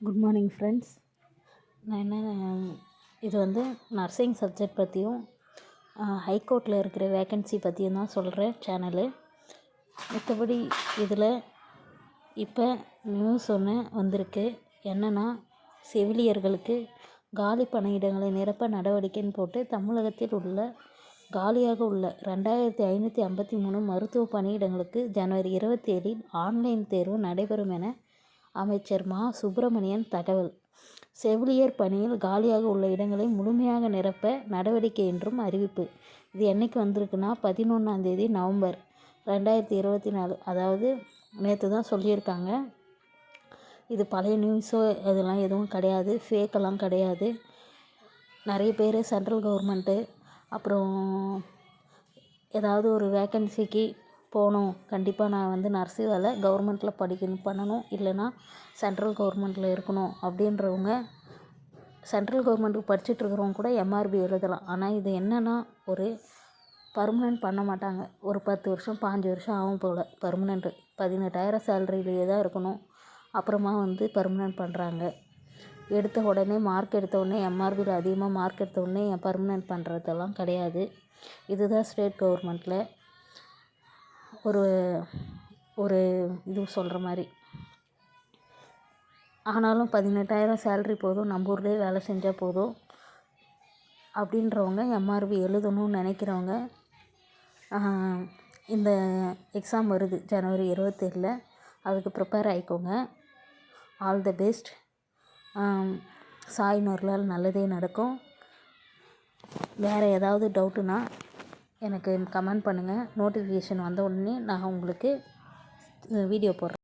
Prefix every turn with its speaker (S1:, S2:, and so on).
S1: Good morning friends. நான் இது வந்து நர்சிங் சப்ஜெக்ட் பற்றியும் ஹைகோர்ட்டில் இருக்கிற வேக்கன்சி பற்றியும் தான் சொல்கிறேன் சேனலு. மற்றபடி இதில் இப்போ நியூஸ் ஒன்று வந்திருக்கு. என்னென்னா, செவிலியர்களுக்கு காலி பணியிடங்களை நிரப்ப நடவடிக்கைன்னு போட்டு தமிழகத்தில் உள்ள காலியாக உள்ள 2553 மருத்துவ பணியிடங்களுக்கு ஜனவரி 27 ஆன்லைன் தேர்வு நடைபெறும் என அமைச்சர் மா. சுப்பிரமணியன் தகவல். செவிலியர் பணியில் காலியாக உள்ள இடங்களை முழுமையாக நிரப்ப நடவடிக்கை என்றும் அறிவிப்பு. இது என்னைக்கு வந்திருக்குன்னா 11 நவம்பர் 2024, அதாவது நேற்று தான் சொல்லியிருக்காங்க. இது பழைய நியூஸோ இதெல்லாம் எதுவும் கிடையாது, ஃபேக்கெல்லாம் கிடையாது. நிறைய பேர் சென்ட்ரல் கவர்மெண்ட்டு அப்புறம் ஏதாவது ஒரு வேக்கன்சிக்கு போகணும், கண்டிப்பாக நான் வந்து நர்ஸு வேலை கவர்மெண்ட்டில் படிக்கணும் பண்ணணும், இல்லைன்னா சென்ட்ரல் கவர்மெண்ட்டில் இருக்கணும் அப்படின்றவங்க சென்ட்ரல் கவர்மெண்ட்டுக்கு படிச்சுட்ருக்கிறவங்க கூட எம்ஆர்பி எழுதலாம். ஆனால் இது என்னென்னா, ஒரு பர்மனெண்ட் பண்ண மாட்டாங்க. ஒரு 10 வருஷம் 5 வருஷம் ஆகும் போல் பர்மனெண்ட்டு. 18,000 சேலரியிலேயே தான் இருக்கணும். அப்புறமா வந்து பர்மனெண்ட் பண்ணுறாங்க. எடுத்த உடனே மார்க் எடுத்த உடனே எம்ஆர்பியில் அதிகமாக மார்க் எடுத்த உடனே பர்மனெண்ட் பண்ணுறதெல்லாம் கிடையாது. இதுதான் ஸ்டேட் கவர்மெண்ட்டில் ஒரு இது சொல்கிற மாதிரி. ஆனாலும் 18,000 சேலரி போதும், நம்ம ஊர்லேயே வேலை செஞ்சால் போதும் அப்படின்றவங்க, எம்ஆர்பி எழுதணும்னு நினைக்கிறவங்க, இந்த எக்ஸாம் வருது ஜனவரி 27, அதுக்கு ப்ரிப்பேர் ஆகிக்கோங்க. All the best. Sai Noorlal நல்லதே நடக்கும். வேறு ஏதாவது டவுட்டுனா எனக்கு கமெண்ட் பண்ணுங்கள். நோட்டிஃபிகேஷன் வந்த உடனே நான் உங்களுக்கு வீடியோ போடுறேன்.